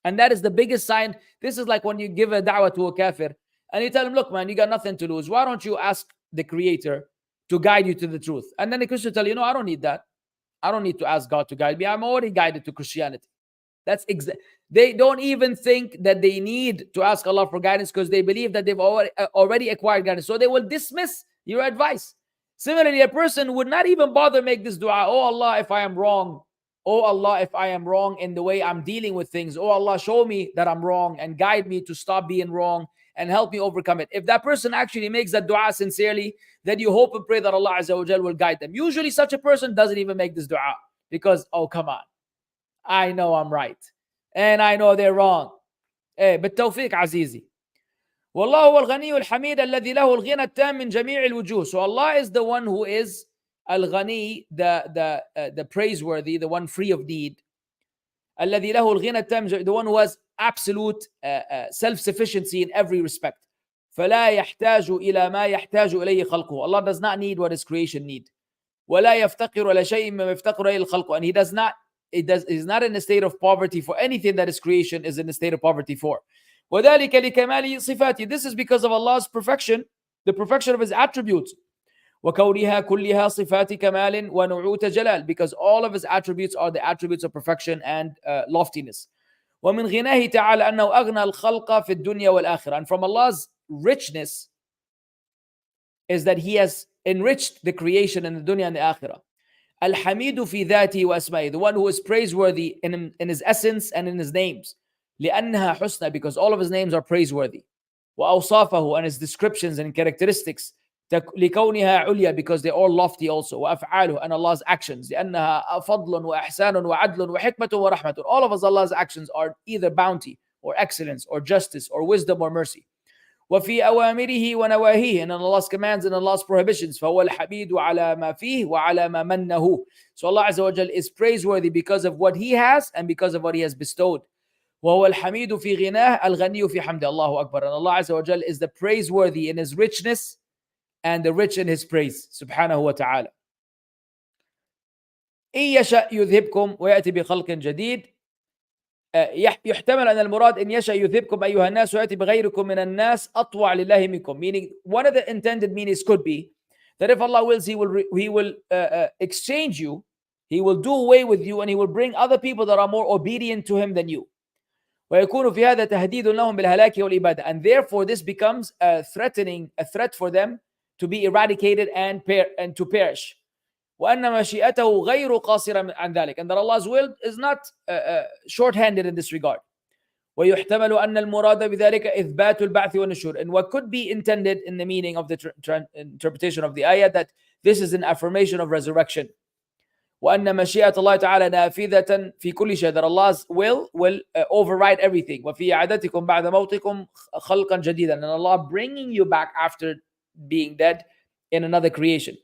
And that is the biggest sign. This is like when you give a da'wah to a kafir and you tell him, look, man, you got nothing to lose. Why don't you ask the creator to guide you to the truth? And then the Christian tell you, no, I don't need that. I don't need to ask God to guide me. I'm already guided to Christianity. They don't even think that they need to ask Allah for guidance because they believe that they've already acquired guidance. So they will dismiss your advice. Similarly, a person would not even bother make this dua. Oh Allah, if I am wrong. Oh Allah, if I am wrong in the way I'm dealing with things. Oh Allah, show me that I'm wrong and guide me to stop being wrong and help me overcome it. If that person actually makes that dua sincerely, then you hope and pray that Allah Azza wa Jal will guide them. Usually such a person doesn't even make this dua because, oh come on, I know I'm right and I know they're wrong. بالتوفيق عزيزي. والله هو الغني الحميد الذي له الغنى التام من جميع الوجوه. So Allah is the one who is al-ghani, the praiseworthy, the one free of need. الذي له الغنى التام, the one who has absolute self-sufficiency in every respect. فلا يحتاج إلى ما يحتاج إليه خلقه. Allah does not need what his creation need. ولا يفتقر إلى شيء مما يفتقر إليه الخلق. And he's not in a state of poverty for anything that his creation is in a state of poverty for. وذلك لكمال صفاته. This is because of Allah's perfection, the perfection of his attributes. وكونها كلها صفات كمال ونعوت جلال, because all of his attributes are the attributes of perfection and loftiness. ومن غناه تعالى أنه أغنى الخلق في الدنيا والآخرة. And from Allah's richness is that he has enriched the creation in the dunya and the akhirah. الحميد في ذاته وأسمائه, the one who is praiseworthy in his essence and in his names. لأنها حسنى, because all of his names are praiseworthy. وأوصافه, and his descriptions and characteristics. لكونها عليا, because they're all lofty also. وأفعاله, and Allah's actions. لأنها فضل وإحسان وعدل وحكمة ورحمة. All of Allah's actions are either bounty or excellence or justice or wisdom or mercy. وفي أوامره ونواهيه, and in Allah's commands and Allah's prohibitions. فهو الحميد على ما فيه وعلى ما منه. So Allah Azza wa Jal is praiseworthy because of what he has and because of what he has bestowed. وهو الحميد في غناه الغني في حمده. Allahu Akbar. And Allah Azza wa Jal is the praiseworthy in his richness and the rich in his praise. Subhanahu wa ta'ala. إن يشأ يذهبكم ويأتي بخلق جديد. يحتمل أن المراد إن يشأ يذهبكم أيها الناس ويأتي بغيركم من الناس أطوع لله منكم. Meaning, one of the intended meanings could be that if Allah wills, he will exchange you, he will do away with you, and he will bring other people that are more obedient to him than you. ويكون في هذا تهديد لهم بالهلاك والإبادة. And therefore this becomes a threat for them to be eradicated and to perish. وأن مشيئته غير قاصرة عن ذلك. And that Allah's will is not short-handed in this regard. ويحتمل أن المراد بذلك إثبات البعث والنشور. And what could be intended in the meaning of the interpretation of the ayat, that this is an affirmation of resurrection. وأن مشيئة الله تعالى نافذة في كل شيء. That Allah's will override everything. وفي إعادتكم بعد موتكم خلقا جديدا. And Allah bringing you back after being dead in another creation.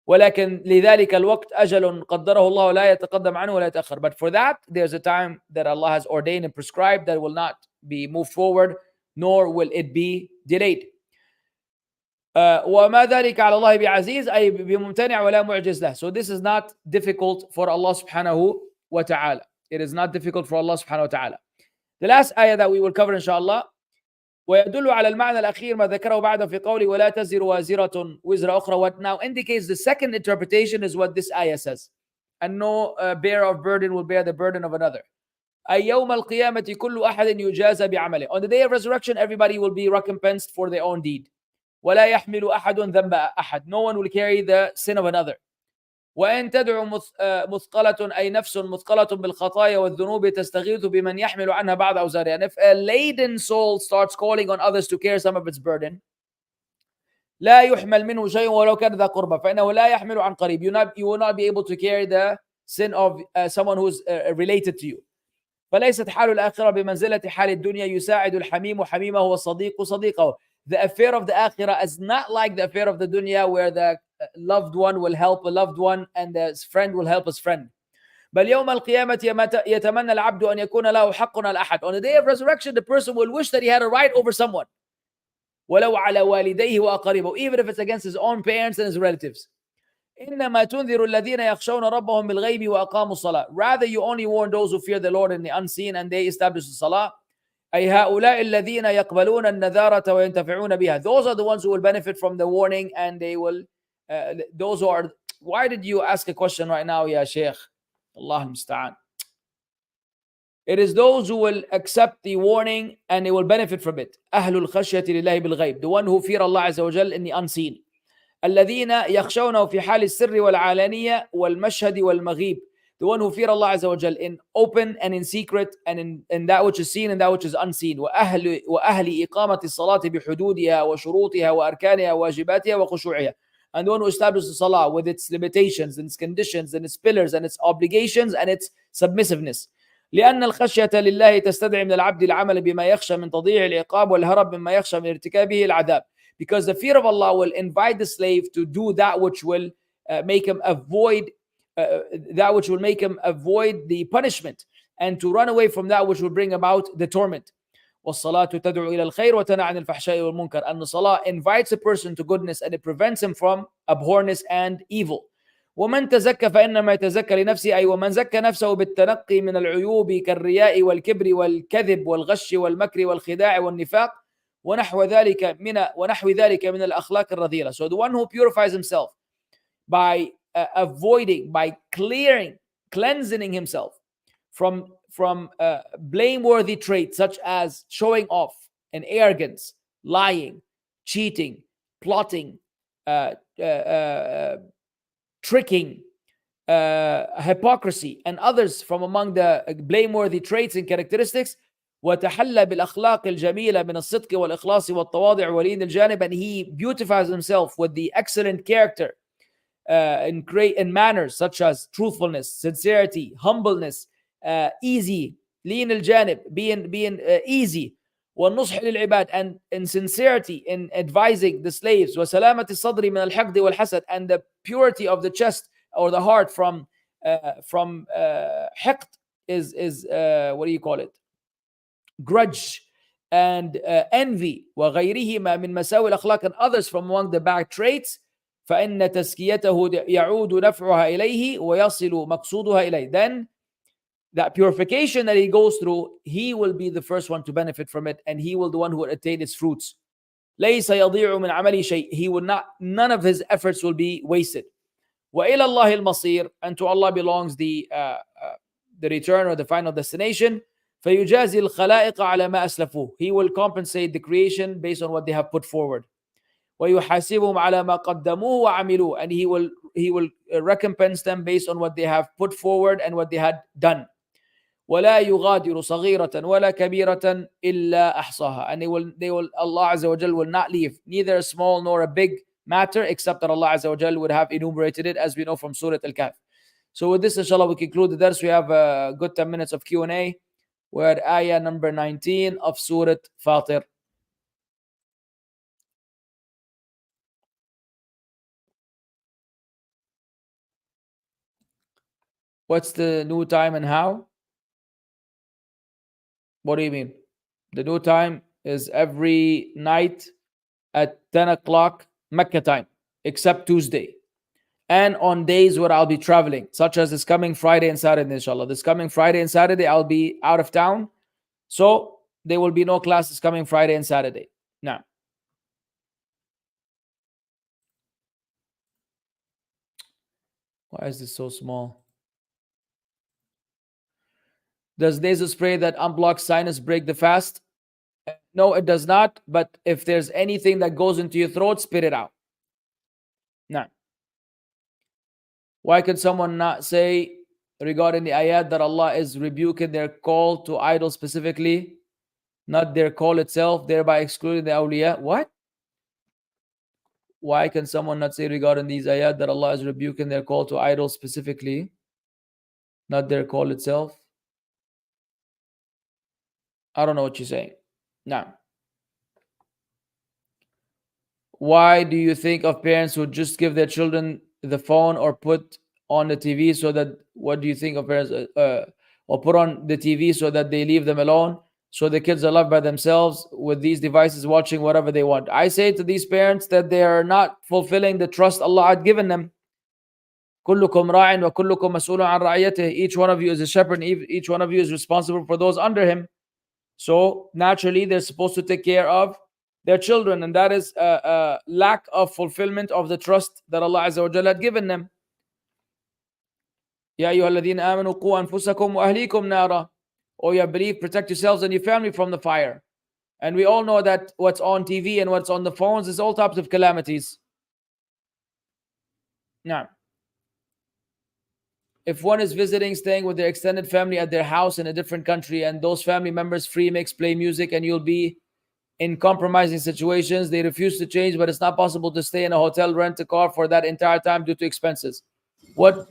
ولكن لذلك الوقت أجل قدره الله لا يتقدم عنه ولا يتأخر. But for that, there's a time that Allah has ordained and prescribed that will not be moved forward, nor will it be delayed. وما ذلك على الله بعزيز أي بممتنع ولا معجز له. So this is not difficult for Allah subhanahu wa ta'ala. It is not difficult for Allah subhanahu wa ta'ala. The last ayah that we will cover inshallah. ويدل على المعنى الأخير ما ذكره بعده في قوله ولا تزر وازرة وزر أخرى. What now indicates the second interpretation is what this ayah says. And no bearer of burden will bear the burden of another. أي يوم القيامة كل أحد يجازى بعمله. On the day of resurrection, everybody will be recompensed for their own deed. ولا يحمل أحد ذنب أحد. No one will carry the sin of another. وإن تدعو مثقلة أي نفس مثقلة بالخطايا والذنوب تستغيث بمن يحمل عنها بعض أوزارها. And if a laden soul starts calling on others to carry some of its burden, لا يحمل منه شيء ولو كان ذا قربى فإنه لا يحمل عن قريب. You will not be able to carry the sin of someone who is related to you. فليست حال الآخرة بمنزلة حال الدنيا يساعد الحميم حميمه والصديق صديقه. The affair of the akhirah is not like the affair of the dunya, where the loved one will help a loved one and the friend will help his friend. بل يوم القيامة يتمنى العبد أن يكون له حق على أحد. On the day of resurrection, the person will wish that he had a right over someone. ولو على والديه وأقاربه, even if it's against his own parents and his relatives. إنما تنذر الذين يخشون ربهم بالغيب وأقاموا الصلاة. Rather, you only warn those who fear the Lord in the unseen and they establish the salah. أي هؤلاء الذين يقبلون النذارة وينتفعون بها. Those are the ones who will benefit from the warning and they will, those who are. Why did you ask a question right now, Ya Sheikh? Allah al-Musta'an. It is those who will accept the warning and they will benefit from it. أهل الخشية لله بالغيب. The one who fear Allah Azza wa Jal in the unseen. الذين يخشونه في حال السر والعلانية والمشهد والمغيب. The one who fear Allah Azza wa Jal in open and in secret and in that which is seen and that which is unseen. وأهل إقامة الصلاة بحدودها وشروطها وأركانها وواجباتها وخشوعها. And the one who establishes the salah with its limitations and its conditions and its pillars and its obligations and its submissiveness. لأن الخشية لله تستدعي من العبد العمل بما يخشى من تضييع العقاب والهرب مما يخشى من ارتكابه العذاب. Because the fear of Allah will invite the slave to do that which will make him avoid the punishment and to run away from that which will bring about the torment. والصلاة تدعو إلى الخير وتنهى عن الفحشاء والمنكر. And the salah invites a person to goodness and it prevents him from abhorrence and evil. ومن تزكى فإنما يتزكى لنفسه. أي ومن زكى نفسه بالتنقي من العيوب كالرياء والكبر والكذب والغش والمكر والخداع والنفاق ونحو ذلك من الأخلاق الرذيلة. So the one who purifies himself by cleansing himself from blameworthy traits such as showing off and arrogance, lying, cheating, plotting, tricking, hypocrisy, and others from among the blameworthy traits and characteristics. وتحلى بالأخلاق الجميلة من الصدق والإخلاص والتواضع ولين الجانب. And he beautifies himself with the excellent character in manners such as truthfulness, sincerity, humbleness, easy, لين الجانب, being easy, والنصح للعباد, and in sincerity in advising the slaves, وسلامة الصدر من الحقد والحسد, and the purity of the chest or the heart from حقد is what do you call it? Grudge and envy. وغيرهما من مساوئ الأخلاق, and others from among the bad traits. فإن تزكيته يعود نفعها إليه ويصل مقصودها إليه. Then that purification that he goes through, he will be the first one to benefit from it, and he will be the one who will attain its fruits. ليس يضيع من عمله شيء. He will not, none of his efforts will be wasted. وإلى الله المصير, and to Allah belongs the return or the final destination. فيجازي الخلائق على ما أسلفوه. He will compensate the creation based on what they have put forward. ويحاسبهم على ما قدموه وعملوه, and he will recompense them based on what they have put forward and what they had done. ولا يغادر صغيرة ولا كبيرة إلا أحصاها. And Allah Azza wa Jal will not leave neither a small nor a big matter except that Allah Azza wa Jal would have enumerated it, as we know from Surah Al-Kahf. So with this, inshallah, we conclude the dars. We have a good 10 minutes of Q&A. We're at ayah number 19 of Surah Faatir. What's the new time and how? What do you mean? The new time is every night at 10 o'clock Makkah time, except Tuesday. And on days where I'll be traveling, such as this coming Friday and Saturday, inshallah. This coming Friday and Saturday, I'll be out of town. So there will be no classes coming Friday and Saturday. Now, why is this so small? Does nasal spray that unblocks sinus break the fast? No, it does not. But if there's anything that goes into your throat, spit it out. Now, why could someone not say regarding the ayat that Allah is rebuking their call to idols specifically, not their call itself, thereby excluding the awliya? What? Why can someone not say regarding these ayat that Allah is rebuking their call to idols specifically, not their call itself? I don't know what you're saying. Now, why do you think of parents who just give their children the phone or put on the TV so that, what do you think of parents? Or put on the TV so that they leave them alone, so the kids are left by themselves with these devices watching whatever they want. I say to these parents that they are not fulfilling the trust Allah had given them. كلكم راع وكلكم مسؤول عن رعيته. Each one of you is a shepherd, and each one of you is responsible for those under him. So naturally, they're supposed to take care of their children, and that is a lack of fulfillment of the trust that Allah Azza wa Jalla had given them. يا أيها الذين آمنوا قوا أنفسكم وأهليكم نارا. Oh, you believe, protect yourselves and your family from the fire. And we all know that what's on TV and what's on the phones is all types of calamities. Now, if one is visiting, staying with their extended family at their house in a different country, and those family members free mix, play music, and you'll be in compromising situations, they refuse to change, but it's not possible to stay in a hotel, rent a car for that entire time due to expenses. What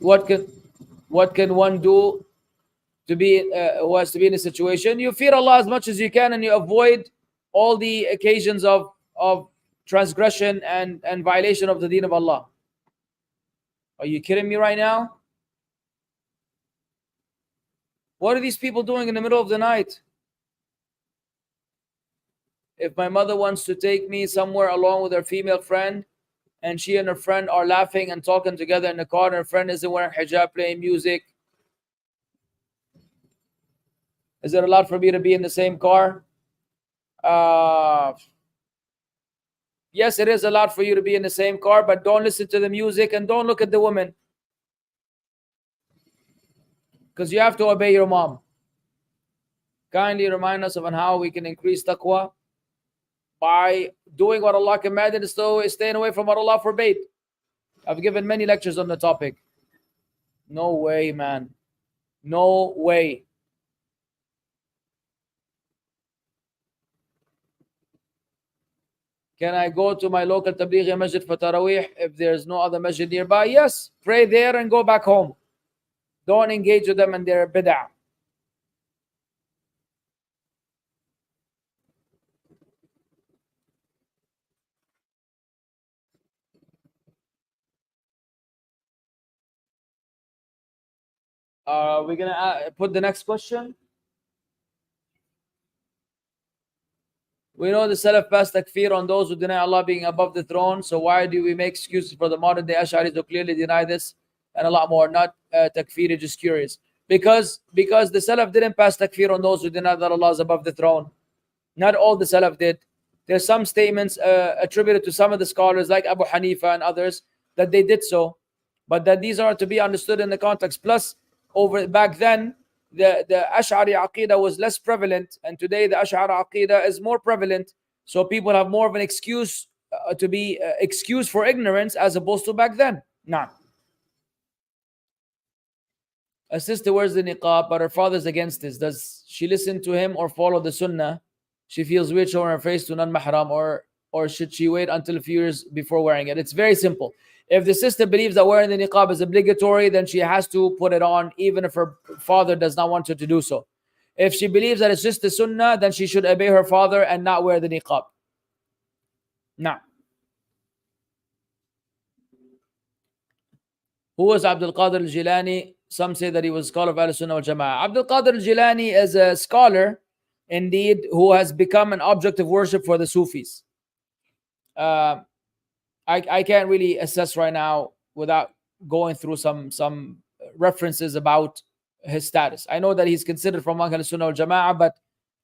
can one do to be who has to be in a situation? You fear Allah as much as you can, and you avoid all the occasions of transgression and violation of the deen of Allah. Are you kidding me right now? What are these people doing in the middle of the night? If my mother wants to take me somewhere along with her female friend, and she and her friend are laughing and talking together in the car, and her friend isn't wearing hijab, playing music, is it allowed for me to be in the same car? Yes, it is allowed for you to be in the same car, but don't listen to the music and don't look at the woman, because you have to obey your mom. Kindly remind us of how we can increase taqwa by doing what Allah commanded, so staying away from what Allah forbade. I've given many lectures on the topic. No way, man. No way. Can I go to my local Tablighi masjid for Taraweeh if there's no other masjid nearby? Yes, pray there and go back home. Don't engage with them in their bid'ah. We're going to put the next question. We know the Salaf passed takfir on those who deny Allah being above the throne. So why do we make excuses for the modern day Ash'aris who clearly deny this and a lot more? Not takfir, just curious. Because the Salaf didn't pass takfir on those who deny that Allah is above the throne. Not all the Salaf did. There's some statements attributed to some of the scholars like Abu Hanifa and others that they did so. But that these are to be understood in the context. Plus, back then, the Ash'ari Aqidah was less prevalent, and today the Ash'ari Aqidah is more prevalent. So people have more of an excuse to be excused for ignorance as opposed to back then. Nah. A sister wears the niqab, but her father's against this. Does she listen to him or follow the sunnah? She feels weird showing her face to non-mahram, or should she wait until a few years before wearing it? It's very simple. If the sister believes that wearing the niqab is obligatory, then she has to put it on, even if her father does not want her to do so. If she believes that it's just the sunnah, then she should obey her father and not wear the niqab. Now, who was Abdul Qadir al-Jilani? Some say that he was a scholar of Ahl-Sunnah wal Jama'ah. Abdul Qadir al-Jilani is a scholar, indeed, who has become an object of worship for the Sufis. I can't really assess right now without going through some references about his status. I know that he's considered from among Ahl-Sunnah wal Jama'ah, but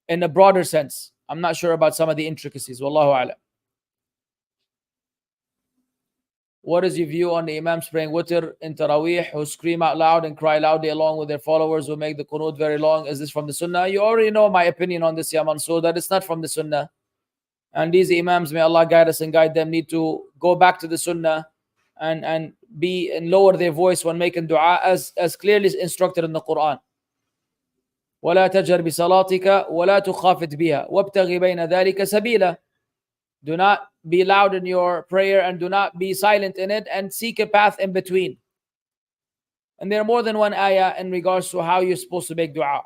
in a broader sense, I'm not sure about some of the intricacies. Wallahu a'lam. What is your view on the Imams praying witr in Taraweeh who scream out loud and cry loudly along with their followers who make the qunut very long? Is this from the Sunnah? You already know my opinion on this, Ya Mansoor, that it's not from the Sunnah. And these Imams, may Allah guide us and guide them, need to go back to the Sunnah and lower their voice when making dua as clearly instructed in the Quran. وَلَا تَجْهَرْ بِصَلَاتِكَ وَلَا تُخَافِتْ بِهَا وَابْتَغِ بَيْنَ ذَلِكَ سَبِيلًا. Do not be loud in your prayer and do not be silent in it, and seek a path in between. And there are more than one ayah in regards to how you're supposed to make dua.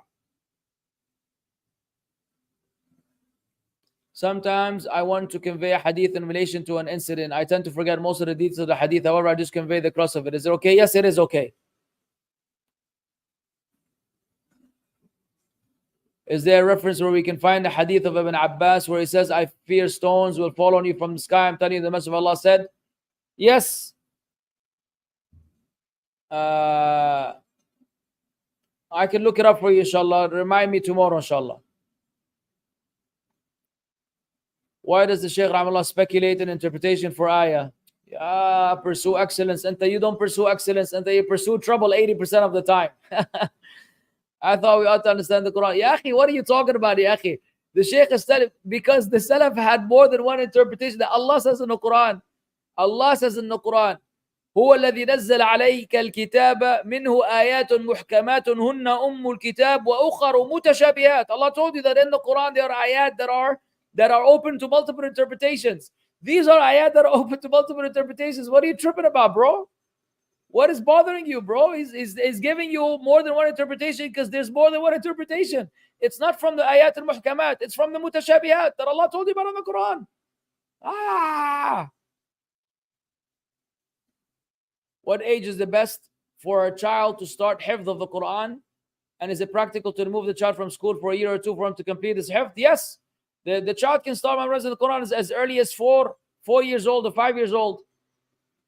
Sometimes I want to convey a hadith in relation to an incident. I tend to forget most of the details of the hadith. However, I just convey the crux of it. Is it okay? Yes, it is okay. Is there a reference where we can find the hadith of Ibn Abbas where he says, I fear stones will fall on you from the sky? I'm telling you, the Messenger of Allah said, yes. I can look it up for you, inshallah. Remind me tomorrow, inshallah. Why does the Shaykh Rahimahullah speculate in interpretation for ayah? Pursue excellence. And you don't pursue excellence, and you pursue trouble 80% of the time. I thought we ought to understand the Quran. Ya akhi, what are you talking about, ya akhi? The Shaykh is telling, because the Salaf had more than one interpretation that Allah says in the Quran. Allah says in the Quran, هو الذي نزل عليك الكتاب منه آيات محكمات هن أم الكتاب وأخر متشابهات. Allah told you that in the Quran there are ayat that are open to multiple interpretations. These are ayat that are open to multiple interpretations. What are you tripping about, bro? What is bothering you, bro? He's giving you more than one interpretation because there's more than one interpretation. It's not from the ayat al-muhkamat. It's from the mutashabihat that Allah told you about in the Quran. What age is the best for a child to start hifd of the Quran? And is it practical to remove the child from school for a year or two for him to complete his hifd? Yes. The child can start memorizing the Quran as early as 4 years old or 5 years old.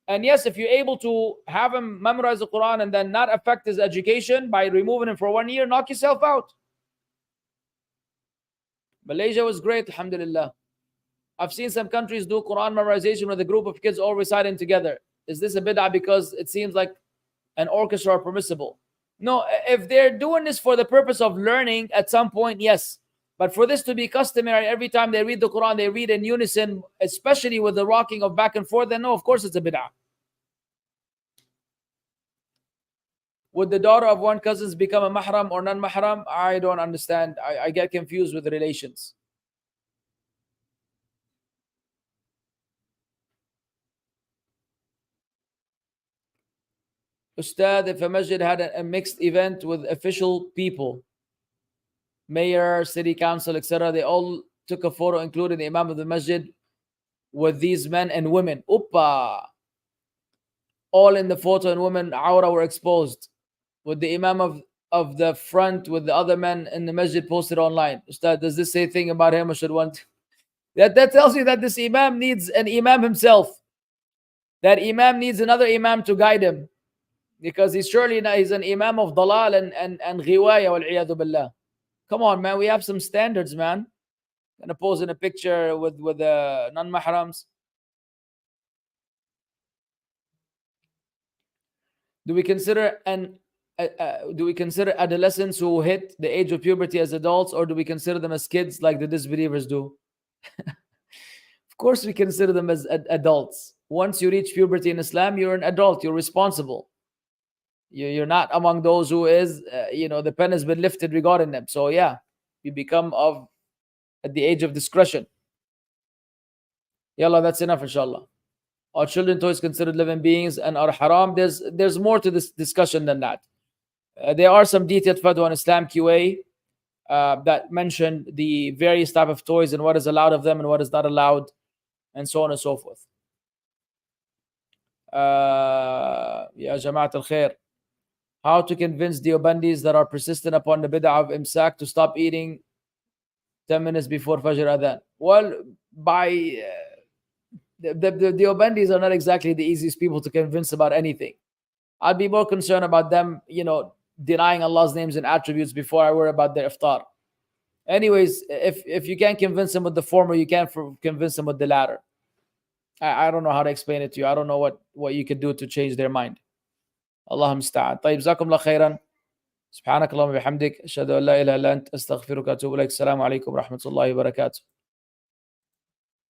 And yes, if you're able to have him memorize the Quran and then not affect his education by removing him for 1 year, knock yourself out. Malaysia was great, alhamdulillah. I've seen some countries do Quran memorization with a group of kids all reciting together. Is this a bid'ah because it seems like an orchestra are permissible? No, if they're doing this for the purpose of learning at some point, yes. But for this to be customary, every time they read the Quran, they read in unison, especially with the rocking of back and forth, then no, of course it's a bid'ah. Would the daughter of one cousin become a mahram or non-mahram? I don't understand. I get confused with the relations. Ustad, if a masjid had a mixed event with official people, mayor, city council, etc., they all took a photo, including the imam of the masjid, with these men and women. Uppa! All in the photo and women, awra were exposed. With the imam of the front with the other men in the masjid posted online. Ustad, does this say anything about him or should one? That tells you that this imam needs an imam himself. That imam needs another imam to guide him. Because he's an imam of dalal and ghiwaya wal iyadu billah. Come on, man, we have some standards, man. Gonna pose in a picture with the non-mahrams. Do we consider adolescents who hit the age of puberty as adults, or do we consider them as kids like the disbelievers do? Of course we consider them as adults. Once you reach puberty in Islam, you're an adult, you're responsible. You're not among those who is, the pen has been lifted regarding them. So yeah, you become at the age of discretion. Yallah, that's enough, inshallah. Are children toys considered living beings and are haram? There's more to this discussion than that. There are some detailed fatwa on Islam QA that mention the various type of toys and what is allowed of them and what is not allowed, and so on and so forth. Ya Jama'at al-Khair. How to convince Deobandis that are persistent upon the bid'ah of imsak to stop eating 10 minutes before Fajr Adhan? Well, the Deobandis are not exactly the easiest people to convince about anything. I'd be more concerned about them, denying Allah's names and attributes before I worry about their iftar. Anyways, if you can't convince them with the former, you can't convince them with the latter. I don't know how to explain it to you. I don't know what you could do to change their mind. اللهم استعان. طيب جزاكم الله خيرا. سبحانك اللهم وبحمدك أشهد أن لا إله إلا أنت أستغفرك وأتوب إليك. السلام عليكم ورحمة الله وبركاته.